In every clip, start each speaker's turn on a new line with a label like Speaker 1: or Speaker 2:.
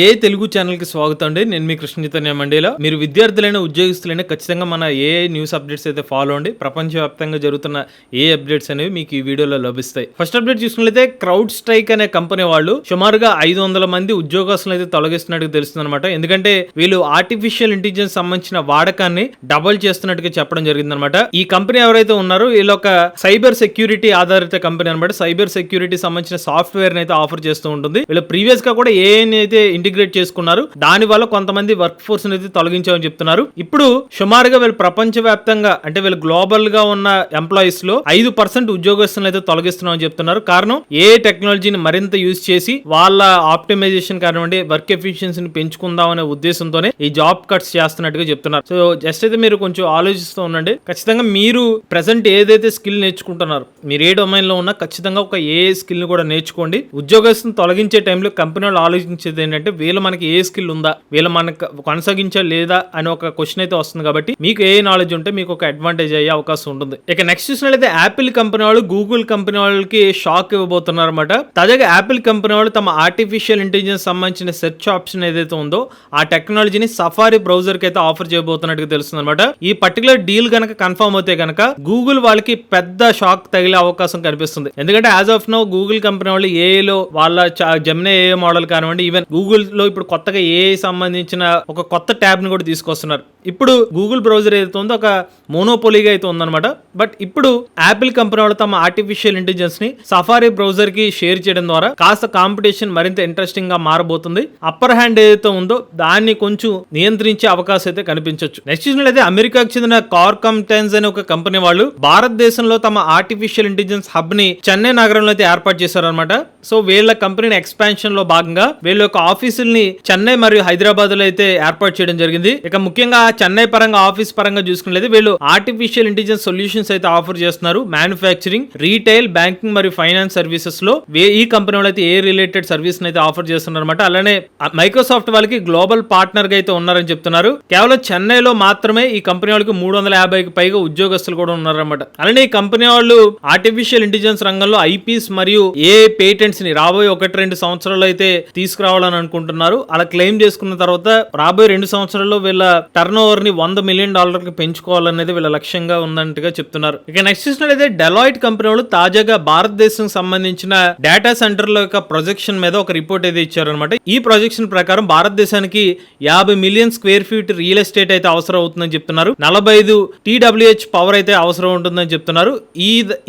Speaker 1: ఏ Telugu channel కి స్వాగతం అండి. నేను మీ కృష్ణ చైతన్య మండేలా. మీరు విద్యార్థులైన ఉద్యోగస్తులైనా ఖచ్చితంగా మన ఏ న్యూస్ అప్డేట్స్ అయితే ఫాలో అండి. ప్రపంచవ్యాప్తంగా జరుగుతున్న ఏ అప్డేట్స్ అనేవి మీకు ఈ వీడియోలో లభిస్తాయి. ఫస్ట్ అప్డేట్ చూసుకున్నట్లయితే క్రౌడ్ స్ట్రైక్ అనే కంపెనీ వాళ్ళు సుమారుగా 500 మంది ఉద్యోగస్తులను అయితే తొలగిస్తున్నట్టు తెలుస్తుంది అనమాట. ఎందుకంటే వీళ్ళు ఆర్టిఫిషియల్ ఇంటెలిజెన్స్ సంబంధించిన వాడకాన్ని డబుల్ చేస్తున్నట్టుగా చెప్పడం జరిగిందనమాట. ఈ కంపెనీ ఎవరైతే ఉన్నారో వీళ్ళు ఒక సైబర్ సెక్యూరిటీ ఆధారిత కంపెనీ అనమాట. సైబర్ సెక్యూరిటీ సంబంధించిన సాఫ్ట్వేర్ అయితే ఆఫర్ చేస్తూ ఉంటుంది. వీళ్ళు ప్రీవియస్ గా కూడా అయితే ఇంటిగ్రేట్ చేసుకున్నారు. దాని వల్ల కొంతమంది వర్క్ ఫోర్స్ అయితే తొలగించామని చెప్తున్నారు. ఇప్పుడు సుమారుగా వీళ్ళు ప్రపంచ వ్యాప్తంగా అంటే వీళ్ళు గ్లోబల్ గా ఉన్న ఎంప్లాయీస్ లో 5% ఉద్యోగస్తులను అయితే తొలగిస్తున్నామని చెప్తున్నారు. కారణం ఏ టెక్నాలజీని మరింత యూజ్ చేసి వాళ్ళ ఆప్టిమైజేషన్ కానివ్వండి వర్క్ ఎఫిషియన్సీని పెంచుకుందాం అనే ఉద్దేశంతోనే ఈ జాబ్ కట్స్ చేస్తున్నట్టుగా చెప్తున్నారు. సో జస్ట్ అయితే మీరు కొంచెం ఆలోచిస్తూ ఉండండి. ఖచ్చితంగా మీరు ప్రెసెంట్ ఏదైతే స్కిల్ నేర్చుకుంటున్నారు, మీరు ఏ డొమైన్ లో ఉన్నా ఖచ్చితంగా ఒక ఏ స్కిల్ ని కూడా నేర్చుకోండి. ఉద్యోగస్తులను తొలగించే టైంలో కంపెనీ వాళ్ళు ఆలోచించేది ఏంటంటే వీళ్ళు మనకి ఏ స్కిల్ ఉందా, వీళ్ళు మనకు కొనసాగించా లేదా అని ఒక క్వశ్చన్ అయితే వస్తుంది. కాబట్టి మీకు ఏ నాలెడ్జ్ ఉంటే మీకు ఒక అడ్వాంటేజ్ అయ్యే అవకాశం ఉంటుంది. ఇక నెక్స్ట్ చూసినట్లయితే యాపిల్ కంపెనీ వాళ్ళు గూగుల్ కంపెనీ వాళ్ళకి షాక్ ఇవ్వబోతున్నారు అనమాట. తాజాగా యాపిల్ కంపెనీ వాళ్ళు తమ ఆర్టిఫిషియల్ ఇంటెలిజెన్స్ సంబంధించిన సెర్చ్ ఆప్షన్ ఏదైతే ఉందో ఆ టెక్నాలజీని సఫారీ బ్రౌజర్ కి అయితే ఆఫర్ చేయబోతున్నట్టుగా తెలుస్తుంది అనమాట. ఈ పర్టికులర్ డీల్ కనుక కన్ఫర్మ్ అవుతే కనుక గూగుల్ వాళ్ళకి పెద్ద షాక్ తగిలే అవకాశం కనిపిస్తుంది. ఎందుకంటే as of now Google company వాళ్ళు ఏఐలో వాళ్ళ జెమినీ ఏఐ మోడల్ కానివ్వండి, ఈవెన్ గూగుల్ లో ఇప్పుడు కొత్తగా ఏఐ సంబంధించిన ఒక కొత్త ట్యాబ్ ని కూడా తీసుకొస్తున్నారు. ఇప్పుడు గూగుల్ బ్రౌజర్ ఏదైతే ఉందో ఒక మోనోపోలీగా అయితే ఉందన్నమాట. బట్ ఇప్పుడు యాపిల్ కంపెనీ వాళ్ళు తమ ఆర్టిఫిషియల్ ఇంటెలిజెన్స్ ని సఫారీ బ్రౌజర్ కి షేర్ చేయడం ద్వారా కాస్త కాంపిటీషన్ మరింత ఇంట్రెస్టింగ్ గా మారబోతుంది. అప్పర్ హ్యాండ్ ఏదైతే ఉందో దాన్ని కొంచెం నియంత్రించే అవకాశం అయితే కనిపించవచ్చు. నెక్స్ట్ చూసినట్లయితే అమెరికాకు చెందిన కార్కమ్టెన్స్ అనే ఒక కంపెనీ వాళ్ళు భారతదేశంలో తమ ఆర్టిఫిషియల్ ఇంటెలిజెన్స్ హబ్ ని చెన్నై నగరంలో అయితే ఏర్పాటు చేశారనమాట. సో వీళ్ళ కంపెనీ ఎక్స్పాన్షన్ లో భాగంగా వీళ్ళ యొక్క ఆఫీసుల్ని చెన్నై మరియు హైదరాబాద్ లో అయితే ఏర్పాటు చేయడం జరిగింది. ఇక ముఖ్యంగా చెన్నై పరంగా ఆఫీస్ పరంగా చూసుకున్నట్లయితే వీళ్ళు ఆర్టిఫిషియల్ ఇంటెలిజెన్స్ సొల్యూషన్స్ అయితే ఆఫర్ చేస్తున్నారు. మ్యానుఫ్యాక్చరింగ్, రీటైల్, బ్యాంకింగ్ మరియు ఫైనాన్స్ సర్వీసెస్ లో ఈ కంపెనీ వాళ్ళు అయితే ఏ రిలేటెడ్ సర్వీస్ అయితే ఆఫర్ చేస్తున్నారు అనమాట. అలానే మైక్రోసాఫ్ట్ వాళ్ళకి గ్లోబల్ పార్ట్నర్ గా అయితే ఉన్నారని చెప్తున్నారు. కేవలం చెన్నైలో మాత్రమే ఈ కంపెనీ వాళ్ళకి 350కి పైగా ఉద్యోగస్తులు కూడా ఉన్నారన్నమాట. అలానే ఈ కంపెనీ వాళ్ళు ఆర్టిఫిషియల్ ఇంటెలిజెన్స్ రంగంలో ఐపీస్ మరియు ఏ పేటెంట్స్ ని రాబోయే 1-2 సంవత్సరాలు అయితే తీసుకురావాలని అనుకుంటున్నారు. అలా క్లెయిమ్ చేసుకున్న తర్వాత రాబోయే 2 సంవత్సరాల్లో వీళ్ళ టర్న్ ఓవర్ ని $100 మిలియన్ కి పెంచుకోవాలనేది వీళ్ళ లక్ష్యంగా ఉందంటగా చెప్తున్నారు. ఇక నెక్స్ట్ చూసినట్లయితే డెలాయిట్ కంపెనీ వాళ్ళు తాజాగా భారతదేశం సంబంధించిన డేటా సెంటర్ల యొక్క ప్రొజెక్షన్ మీద ఒక రిపోర్ట్ అయితే ఇచ్చారనమాట. ఈ ప్రొజెక్షన్ ప్రకారం భారతదేశానికి 50 million square feet real estate అయితే అవసరం అవుతుందని చెప్తున్నారు. 45 TWh పవర్ అయితే అవసరం ఉంటుందని చెప్తున్నారు.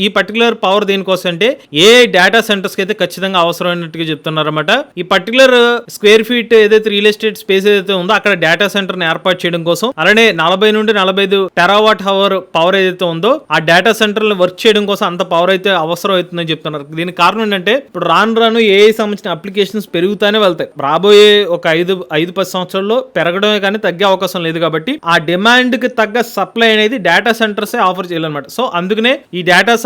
Speaker 1: ఈ పర్టికులర్ పవర్ దేనికోసం అంటే ఏ డేటా సెంటర్స్ కి అయితే ఖచ్చితంగా అవసరమైనట్టుగా చెప్తున్నారు అనమాట. ఈ పర్టికులర్ స్క్వేర్ ఫీట్ ఏదైతే రియల్ ఎస్టేట్ స్పేస్ ఏదైతే ఉందో అక్కడ డేటా సెంటర్ ని ఏర్పాటు చేయడం కోసం, అలానే 40 నుండి 45 టెరావాట్ అవర్ పవర్ ఏదైతే ఉందో ఆ డేటా సెంటర్ వర్క్ చేయడం కోసం అంత పవర్ అయితే అవసరం అవుతుందని చెప్తున్నారు. దీనికి కారణం ఏంటంటే ఇప్పుడు రాను ఏఐ సంబంధించిన అప్లికేషన్స్ పెరుగుతానే వెళ్తాయి. రాబోయే ఒక 5-10 సంవత్సరాల్లో పెరగడమే కానీ తగ్గే అవకాశం లేదు. కాబట్టి ఆ డిమాండ్ కి తగ్గ సప్లై అనేది డేటా సెంటర్స్ ఆఫర్ చేయాలన్నమాట. సో అందుకనే ఈ డేటా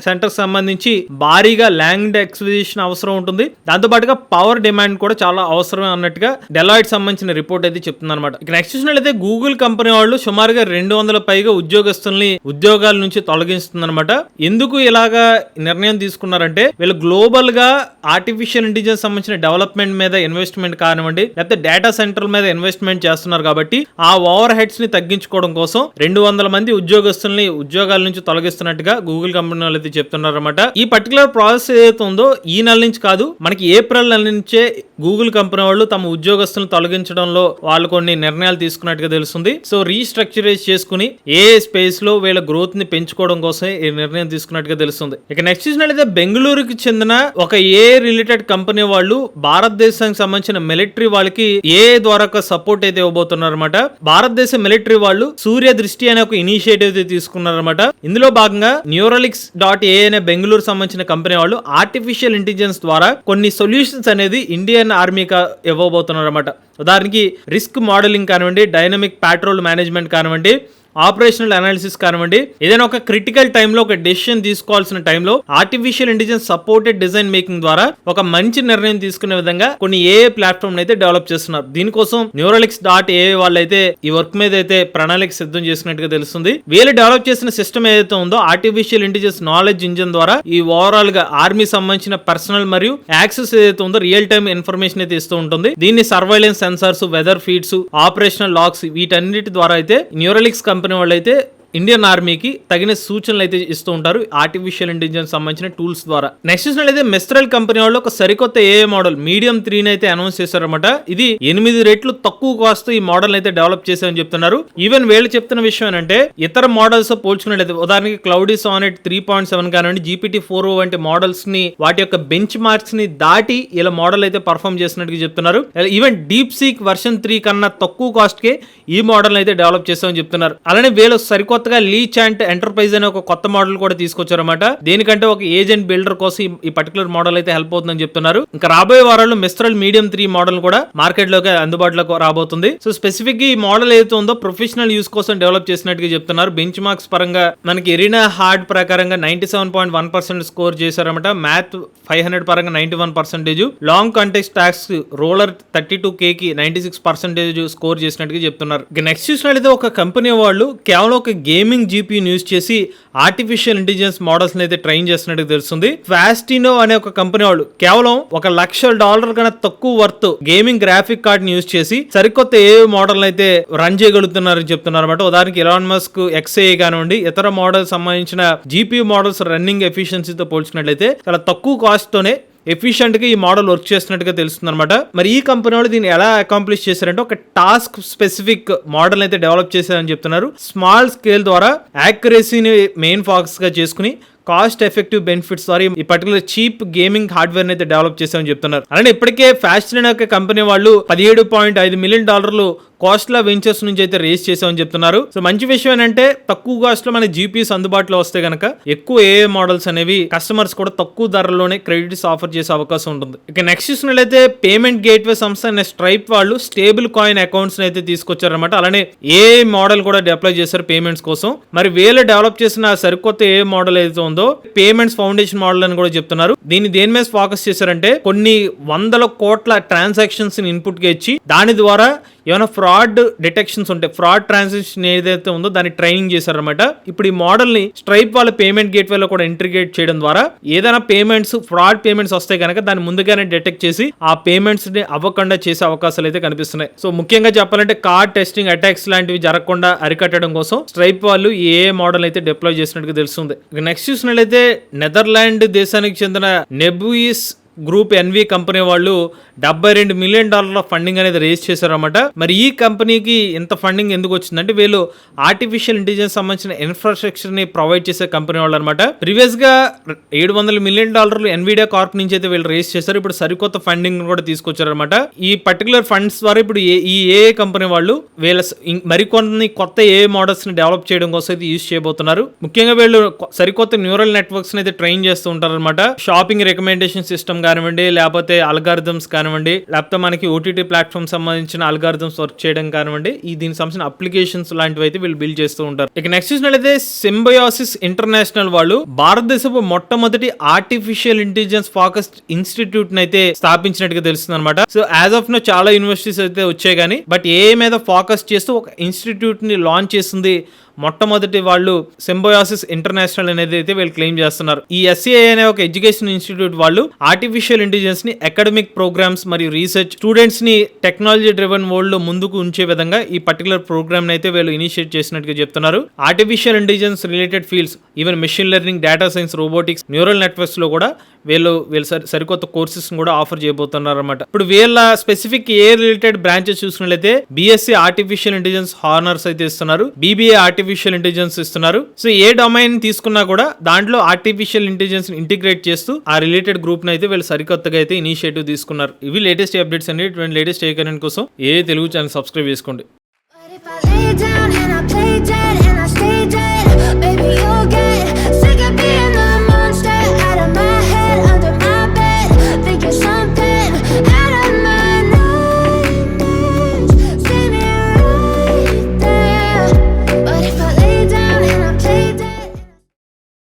Speaker 1: సెంటర్ సంబంధించి భారీగా ల్యాండ్ ఎక్విజిషన్ అవసరం ఉంటుంది. దాంతో పాటుగా పవర్ డిమాండ్ కూడా చాలా అవసరం అన్నట్టుగా డెలాయిట్ సంబంధించిన రిపోర్ట్ అయితే చెప్తుంది అనమాట. ఇక నెక్స్ట్ చూసినట్లయితే గూగుల్ కంపెనీ వాళ్ళు సుమారుగా 200 పైగా ఉద్యోగస్తుల్ని ఉద్యోగాల నుంచి తొలగిస్తుందన్నమాట. ఎందుకు ఇలాగా నిర్ణయం తీసుకున్నారంటే వీళ్ళు గ్లోబల్ గా ఆర్టిఫిషియల్ ఇంటెలిజెన్స్ సంబంధించిన డెవలప్మెంట్ మీద ఇన్వెస్ట్మెంట్ కానివ్వండి, లేకపోతే డేటా సెంటర్ మీద ఇన్వెస్ట్మెంట్ చేస్తున్నారు. కాబట్టి ఆ ఓవర్ హెడ్స్ ని తగ్గించుకోవడం కోసం 200 మంది ఉద్యోగస్తుల్ని ఉద్యోగాల నుంచి తొలగిస్తున్నట్టుగా గూగుల్ కంపెనీ వాళ్ళు అయితే చెప్తున్నారు అనమాట. ఈ పర్టికులర్ ప్రాసెస్ ఏదైతే ఉందో ఈ నెల నుంచి కాదు, మనకి ఏప్రిల్ నెల నుంచే గూగుల్ కంపెనీ వాళ్ళు తమ ఉద్యోగస్తులను తొలగించడంలో వాళ్ళు కొన్ని నిర్ణయాలు తీసుకున్నట్టుగా తెలుస్తుంది. సో రీస్ట్రక్చరైజ్ చేసుకుని ఏ స్పేస్ లో వీళ్ళ గ్రోత్ ని పెంచుకోవడం కోసం ఈ నిర్ణయం తీసుకున్నట్టుగా తెలుస్తుంది. ఇక నెక్స్ట్ చూసినట్లయితే బెంగళూరుకి చెందిన ఒక ఏ రిలేటెడ్ కంపెనీ వాళ్ళు భారతదేశానికి సంబంధించిన మిలిటరీ వాళ్ళకి ఏ ద్వారా సపోర్ట్ అయితే ఇవ్వబోతున్నారు అనమాట. భారతదేశ మిలిటరీ వాళ్ళు సూర్య దృష్టి అనే ఒక ఇనిషియేటివ్ అయితే తీసుకున్నారనమాట. ఇందులో భాగంగా Neuralink.ai అనే బెంగళూరు సంబంధించిన కంపెనీ వాళ్ళు ఆర్టిఫిషియల్ ఇంటెలిజెన్స్ ద్వారా కొన్ని సొల్యూషన్స్ అనేది ఇండియన్ ఆర్మీకి ఇవ్వబోతున్నారు అనమాట. ఉదాహరణకి రిస్క్ మోడలింగ్ కానివ్వండి, డైనమిక్ పెట్రోల్ మేనేజ్మెంట్ కానివ్వండి, ఆపరేషనల్ అనాలిసిస్ కానివ్వండి, ఏదైనా ఒక క్రిటికల్ టైంలో ఒక డెసిషన్ తీసుకోవాల్సిన టైంలో artificial intelligence supported design making ద్వారా ఒక మంచి నిర్ణయం తీసుకునే విధంగా కొన్ని ఏఐ ప్లాట్ఫామ్ అయితే డెవలప్ చేస్తున్నారు. దీనికోసం Neuralink.ai వాళ్ళు అయితే ఈ వర్క్ మీద అయితే ప్రణాళిక సిద్ధం చేసినట్టుగా తెలుస్తుంది. వీళ్ళు డెవలప్ చేసిన సిస్టమ్ ఏదైతే ఉందో ఆర్టిఫిషియల్ ఇంటెలిజెన్స్ నాలెడ్జ్ ఇంజిన్ ద్వారా ఈ ఓవరాల్ గా ఆర్మీ సంబంధించిన పర్సనల్ మరియు యాక్సెస్ ఏదైతే ఉందో రియల్ టైమ్ ఇన్ఫర్మేషన్ అయితే ఇస్తూ ఉంటుంది. దీన్ని surveillance sensors, weather feeds, operational logs వీటన్నిటి ద్వారా అయితే న్యూరలిక్స్ కంపెనీ వాళ్ళు అయితే ఇండియన్ ఆర్మీకి తగిన సూచనలు అయితే ఇస్తూ ఉంటారు ఆర్టిఫిషియల్ ఇంటెలిజెన్స్ సంబంధించిన టూల్స్ ద్వారా. నెక్స్ట్ చూసినట్లయితే మెస్ట్రల్ కంపెనీ వాళ్ళు ఒక సరికొత్త ఏఐ మోడల్ మీడియం 3 అయితే అనౌన్స్ చేశారన్నమాట. ఇది 8 రెట్లు తక్కువ కాస్ట్ ఈ మోడల్ అయితే డెవలప్ చేశారని చెప్తున్నారు. ఈవెన్ వీళ్ళు చెప్తున్న విషయం ఏంటంటే ఇతర మోడల్స్ పోల్చుకున్నట్లయితే ఉదాహరణకి క్లౌడీ సానెట్ 3.7 కానివ్వండి, GPT-4o వంటి మోడల్స్ ని వాటి యొక్క బెంచ్ మార్క్స్ ని దాటి ఇలా మోడల్ అయితే పర్ఫామ్ చేస్తున్నట్టుగా చెప్తున్నారు. ఈవెన్ డీప్ సీక్ వర్షన్ 3 కన్నా తక్కువ కాస్ట్ కే ఈ మోడల్ అయితే డెవలప్ చేస్తామని చెప్తున్నారు. అలానే వీళ్ళు సరికొత్తగా లీచ్ అండ్ ఎంటర్ప్రైజ్ అనే ఒక కొత్త మోడల్ కూడా తీసుకొచ్చారన్నమాట. దేనికంటే ఒక ఏజెంట్ బిల్డర్ కోసం ఈ పర్టికులర్ మోడల్ అయితే హెల్ప్ అవుతుందని చెప్తున్నారు. ఇంకా రాబోయే వారాల్లో మిస్ట్రల్ మీడియం 3 మోడల్ కూడా మార్కెట్ లోకి అందుబాటులోకి రాబోతుంది. సో స్పెసిఫిక్ గా ఈ మోడల్ ఏదైతే ఉందో ప్రొఫెషనల్ యూస్ కోసం డెవలప్ చేసినట్టుగా చెప్తున్నారు. బెంచ్ మార్క్స్ పరంగా మనకి ఎరీనా హార్డ్ ప్రకారంగా 97.1% స్కోర్ చేశారన్నమాట. మ్యాథ్ 500 పరంగా 91%, long context task roller 32K కి 96% స్కోర్ చేసినట్టుగా చెప్తున్నారు. నెక్స్ట్ చూసినట్లయితే ఒక కంపెనీ వాళ్ళు కేవలం ఒక గేమింగ్ జీపీని యూజ్ చేసి ఆర్టిఫిషియల్ ఇంటెలిజెన్స్ మోడల్స్ అయితే ట్రైన్ చేస్తున్నట్టు తెలుస్తుంది. ఫాస్టినో అనే ఒక కంపెనీ వాళ్ళు కేవలం $1,00,000 కన్నా తక్కువ వర్త్ గేమింగ్ గ్రాఫిక్ కార్డ్ ని యూజ్ చేసి సరికొత్త ఏఐ మోడల్ అయితే రన్ చేయగలుగుతున్నారని చెప్తున్నారు అనమాట. ఉదాహరణకి ఎలాన్ మస్క్ XAI కానివ్వండి, ఇతర మోడల్ సంబంధించిన జీపీ మోడల్స్ రన్నింగ్ ఎఫిషియన్సీతో పోల్చుకున్నట్లయితే చాలా తక్కువ కాస్ట్ తోనే ఎఫిషియెంట్ గా ఈ మోడల్ వర్క్ చేస్తున్నట్టుగా తెలుస్తుంది అనమాట. మరి ఈ కంపెనీ వాళ్ళు దీన్ని ఎలా అకాంప్లిష్ చేశారంటే ఒక టాస్క్ స్పెసిఫిక్ మోడల్ అయితే డెవలప్ చేశారని చెప్తున్నారు. స్మాల్ స్కేల్ ద్వారా యాక్యురసీని మెయిన్ ఫోకస్ గా చేసుకుని కాస్ట్ ఎఫెక్టివ్ బెనిఫిట్స్ ద్వారా ఈ పర్టికులర్ చీప్ గేమింగ్ హార్డ్వేర్ అయితే డెవలప్ చేశామని చెప్తున్నారు. అలానే ఇప్పటికే ఫాస్టినో అనే కంపెనీ వాళ్ళు $17.5 మిలియన్ కాస్ట్ లా వెంచర్స్ నుంచి అయితే రేస్ చేసామని చెప్తున్నారు. సో మంచి విషయం ఏంటంటే తక్కువ కాస్ట్ లో మన జీపీఎస్ అందుబాటులో వస్తే గనక ఎక్కువ ఏఐ మోడల్స్ అనేవి కస్టమర్స్ కూడా తక్కువ ధరలోనే క్రెడిట్స్ ఆఫర్ చేసే అవకాశం ఉంటుంది. ఇక నెక్స్ట్ చూసినట్లయితే పేమెంట్ గేట్వే సంస్థ అయిన స్ట్రైప్ వాళ్ళు స్టేబుల్ కాయిన్ అకౌంట్స్ అయితే తీసుకొచ్చారనమాట. అలానే ఏఐ మోడల్ కూడా డిప్లాయ్ చేశారు పేమెంట్స్ కోసం. మరి వీళ్ళు డెవలప్ చేసిన సరికొత్త ఏఐ మోడల్ ఏదైతే ఉందో పేమెంట్స్ ఫౌండేషన్ మోడల్ అని కూడా చెప్తున్నారు. దీన్ని దేని మీద ఫోకస్ చేశారంటే కొన్ని 100 కోట్ల ట్రాన్సాక్షన్స్ ఇన్పుట్ గా ఇచ్చి దాని ద్వారా ఏమైనా ఫ్రాడ్ డిటెక్షన్స్ ఉంటాయి, ఫ్రాడ్ ట్రాన్సాక్షన్ ఏదైతే ఉందో దాన్ని ట్రైనింగ్ చేశారనమాట. ఇప్పుడు ఈ మోడల్ ని స్ట్రైప్ వాళ్ళ పేమెంట్ గేట్వేలో కూడా ఇంటిగ్రేట్ చేయడం ద్వారా ఏదైనా పేమెంట్స్ ఫ్రాడ్ పేమెంట్స్ వస్తే కనుక దాన్ని ముందుగానే డిటెక్ట్ చేసి ఆ పేమెంట్స్ ని అవ్వకుండా చేసే అవకాశాలు అయితే కనిపిస్తున్నాయి. సో ముఖ్యంగా చెప్పాలంటే కార్డ్ టెస్టింగ్ అటాక్స్ లాంటివి జరగకుండా అరికట్టడం కోసం స్ట్రైప్ వాళ్ళు ఏ మోడల్ అయితే డిప్లాయ్ చేసినట్టుగా తెలుస్తుంది. నెక్స్ట్ చూసినట్లయితే నెదర్లాండ్ దేశానికి చెందిన నెబుయిస్ గ్రూప్ ఎన్వి కంపెనీ వాళ్ళు $72 మిలియన్ ఫండింగ్ అనేది రేజ్ చేశారన్నమాట. మరి ఈ కంపెనీకి ఇంత ఫండింగ్ ఎందుకు వచ్చిందంటే వీళ్ళు ఆర్టిఫిషియల్ ఇంటెలిజెన్స్ సంబంధించిన ఇన్ఫ్రాస్ట్రక్చర్ ని ప్రొవైడ్ చేసే కంపెనీ వాళ్ళు అనమాట. ప్రీవియస్ గా $700 మిలియన్ ఎన్విడియా కార్ప్ నుంచి అయితే వీళ్ళు రేజ్ చేశారు. ఇప్పుడు సరికొత్త ఫండింగ్ కూడా తీసుకొచ్చారనమాట. ఈ పర్టికులర్ ఫండ్స్ ద్వారా ఇప్పుడు ఈ ఏఐ కంపెనీ వాళ్ళు వీళ్ళ మరికొన్ని కొత్త ఏఐ మోడల్స్ ని డెవలప్ చేయడం కోసం అయితే యూజ్ చేయబోతున్నారు. ముఖ్యంగా వీళ్ళు సరికొత్త న్యూరల్ నెట్వర్క్స్ అయితే ట్రైన్ చేస్తూ ఉంటారు అనమాట. షాపింగ్ రికమెండేషన్ సిస్టమ్ కానివ్వండి, లేకపోతే అల్గారిథమ్స్ కానివ్వండి, లేకపోతే మనకి ఓటీటీ ప్లాట్ఫామ్ సంబంధించిన అల్గారిథమ్స్ వర్క్ చేయడం కానివ్వండి, దీనికి సంబంధించిన అప్లికేషన్స్ లాంటివి అయితే వీళ్ళు బిల్డ్ చేస్తూ ఉంటారు. ఇక నెక్స్ట్ చూసినట్లయితే సింబయోసిస్ ఇంటర్నేషనల్ వాళ్ళు భారతదేశపు మొట్టమొదటి ఆర్టిఫిషియల్ ఇంటెలిజెన్స్ ఫోకస్డ్ ఇన్స్టిట్యూట్ అయితే స్థాపించినట్టుగా తెలుస్తుంది అనమాట. సో యాజ్ ఆఫ్ నో చాలా యూనివర్సిటీస్ అయితే వచ్చాయి కానీ బట్ ఏ మీద ఫోకస్ చేస్తూ ఒక ఇన్స్టిట్యూట్ ని లాంచ్ చేసింది మొట్టమొదటి వాళ్ళు సింబయోసిస్ ఇంటర్నేషనల్ అనేది అయితే వీళ్ళు క్లెయిమ్ చేస్తున్నారు. ఈ SCI అనే ఒక ఎడ్యుకేషన్ ఇన్స్టిట్యూట్ వాళ్ళు ఆర్టిఫిషియల్ ఇంటెలిజెన్స్ ని అకాడమిక్ ప్రోగ్రామ్స్ మరియు రీసెర్చ్ స్టూడెంట్స్ ని టెక్నాలజీ డ్రివెన్ వరల్డ్ లో ముందుకు ఉంచే విధంగా ఈ పర్టికులర్ ప్రోగ్రామ్ అయితే వీళ్ళు ఇనిషియేట్ చేసినట్టుగా చెప్తున్నారు. Artificial intelligence related fields even machine learning, data science, robotics, neural networks లో కూడా వీళ్ళు సరికొత్త కోర్సెస్ కూడా ఆఫర్ చేయబోతున్నారు అనమాట. ఇప్పుడు వీళ్ళ స్పెసిఫిక్ ఏ రిలేటెడ్ బ్రాంచెస్ చూసినట్లయితే BSc ఆర్టిఫిషియల్ ఇంటెలిజెన్స్ హానర్స్ అయితే ఇస్తున్నారు, BBA ఆర్టిఫిషియల్ ఇంటెలిజెన్స్ ఇస్తున్నారు. సో ఏ డొమైన్ తీసుకున్నా కూడా దాంట్లో ఆర్టిఫిషియల్ ఇంటెలిజెన్స్ ఇంటిగ్రేట్ చేస్తూ ఆ రిలేటెడ్ గ్రూప్ అయితే వీళ్ళు సరికొత్తగా అయితే ఇనిషియేటివ్ తీసుకున్నారు. ఇవి లేటెస్ట్ అప్డేట్స్ అండి. ఇటువంటి లేటెస్ట్ ఏ కరెంట్ కోసం ఏ తెలుగు ఛానల్ సబ్స్క్రైబ్ చేసుకోండి.